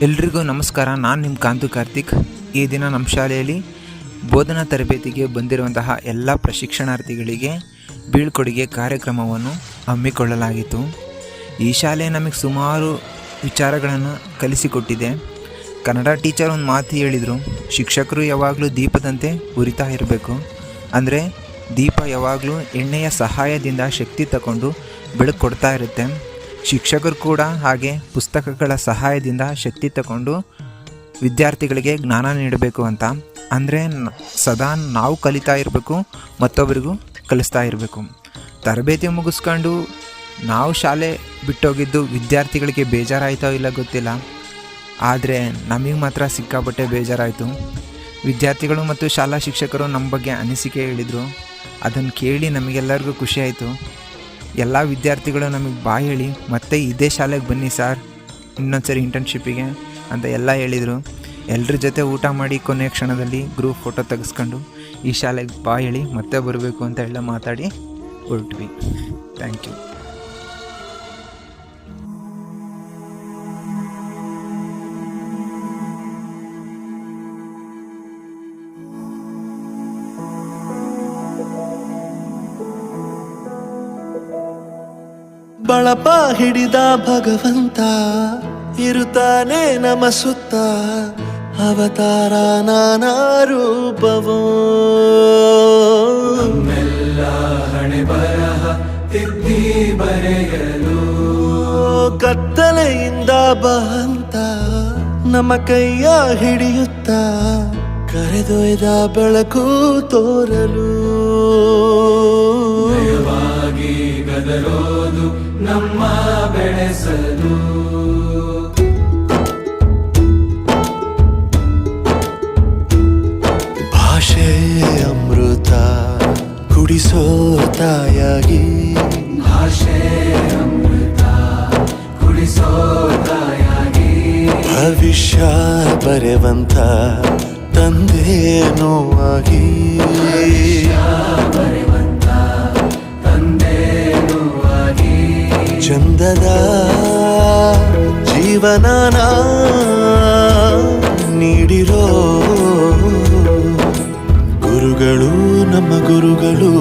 ಎಲ್ರಿಗೂ ನಮಸ್ಕಾರ. ನಾನು ನಿಮ್ಮ ಕಾಂತು ಕಾರ್ತಿಕ್. ಈ ದಿನ ನಮ್ಮ ಶಾಲೆಯಲ್ಲಿ ಬೋಧನಾ ತರಬೇತಿಗೆ ಬಂದಿರುವಂತಹ ಎಲ್ಲ ಪ್ರಶಿಕ್ಷಣಾರ್ಥಿಗಳಿಗೆ ಬೀಳ್ಕೊಡುಗೆ ಕಾರ್ಯಕ್ರಮವನ್ನು ಹಮ್ಮಿಕೊಳ್ಳಲಾಗಿತ್ತು. ಈ ಶಾಲೆ ನಮಗೆ ಸುಮಾರು ವಿಚಾರಗಳನ್ನು ಕಲಿಸಿಕೊಟ್ಟಿದೆ. ಕನ್ನಡ ಟೀಚರ್ ಒಂದು ಮಾತು ಹೇಳಿದರು, ಶಿಕ್ಷಕರು ಯಾವಾಗಲೂ ದೀಪದಂತೆ ಉರಿತಾ ಇರಬೇಕು. ಅಂದರೆ ದೀಪ ಯಾವಾಗಲೂ ಎಣ್ಣೆಯ ಸಹಾಯದಿಂದ ಶಕ್ತಿ ತಗೊಂಡು ಬೆಳಕು ಕೊಡ್ತಾ ಇರುತ್ತೆ. ಶಿಕ್ಷಕರು ಕೂಡ ಹಾಗೆ ಪುಸ್ತಕಗಳ ಸಹಾಯದಿಂದ ಶಕ್ತಿ ತಗೊಂಡು ವಿದ್ಯಾರ್ಥಿಗಳಿಗೆ ಜ್ಞಾನ ನೀಡಬೇಕು ಅಂತ. ಅಂದರೆ ಸದಾ ನಾವು ಕಲಿತಾ ಇರಬೇಕು, ಮತ್ತೊಬ್ಬರಿಗೂ ಕಲಿಸ್ತಾ ಇರಬೇಕು. ತರಬೇತಿ ಮುಗಿಸ್ಕೊಂಡು ನಾವು ಶಾಲೆ ಬಿಟ್ಟೋಗಿದ್ದು ವಿದ್ಯಾರ್ಥಿಗಳಿಗೆ ಬೇಜಾರಾಯಿತೋ ಇಲ್ಲ ಗೊತ್ತಿಲ್ಲ, ಆದರೆ ನಮಗೆ ಮಾತ್ರ ಸಿಕ್ಕಾಪಟ್ಟೆ ಬೇಜಾರಾಯಿತು. ವಿದ್ಯಾರ್ಥಿಗಳು ಮತ್ತು ಶಾಲಾ ಶಿಕ್ಷಕರು ನಮ್ಮ ಬಗ್ಗೆ ಅನಿಸಿಕೆ ಹೇಳಿದರು. ಅದನ್ನು ಕೇಳಿ ನಮಗೆಲ್ಲರಿಗೂ ಖುಷಿಯಾಯಿತು. ಎಲ್ಲ ವಿದ್ಯಾರ್ಥಿಗಳು ನಮಗೆ ಬಾಯಿ ಹೇಳಿ ಮತ್ತೆ ಇದೇ ಶಾಲೆಗೆ ಬನ್ನಿ ಸರ್, ಇನ್ನೊಂದ್ಸರಿ ಇಂಟರ್ನ್ಶಿಪ್ಪಿಗೆ ಅಂತ ಎಲ್ಲ ಹೇಳಿದರು. ಎಲ್ಲರ ಜೊತೆ ಊಟ ಮಾಡಿ ಕೊನೆಯ ಕ್ಷಣದಲ್ಲಿ ಗ್ರೂಪ್ ಫೋಟೋ ತೆಗೆಸ್ಕೊಂಡು ಈ ಶಾಲೆಗೆ ಬಾಯಿ ಹೇಳಿ ಮತ್ತೆ ಬರಬೇಕು ಅಂತ ಎಲ್ಲ ಮಾತಾಡಿ ಹೊರಟ್ವಿ. Thank you. ಬಳಪ ಹಿಡಿದ ಭಗವಂತ ಇರುತ್ತಾನೆ ನಮ ಸುತ್ತ, ಅವತಾರ ನಾನಾ ರೂಪವೋ. ನಮ್ಮೆಲ್ಲ ಹಣೆ ಬರಹ ತಿದ್ದಿ ಬರೆಯಲು ಕತ್ತಲೆಯಿಂದ ಬಂತ ನಮ್ಮ ಕೈಯ ಹಿಡಿಯುತ್ತ, ಕರೆದೊಯ್ದ ಬೆಳಕು ತೋರಲು. ಗದರೋದು ನಮ್ಮ ಬೆಳೆಸಲು. ಭಾಷೆ ಅಮೃತ ಕುಡಿಸೋ ತಾಯಾಗಿ, ಭಾಷೆ ಅಮೃತ ಕುಡಿಸೋ ತಾಯಾಗಿ, ಭವಿಷ್ಯ ಬರೆವಂತ ತಂದೆನೋ ಆಗಿ, ಚಂದದ ಜೀವನನ ನೀಡಿರೋ ಗುರುಗಳು ನಮ್ಮ ಗುರುಗಳು.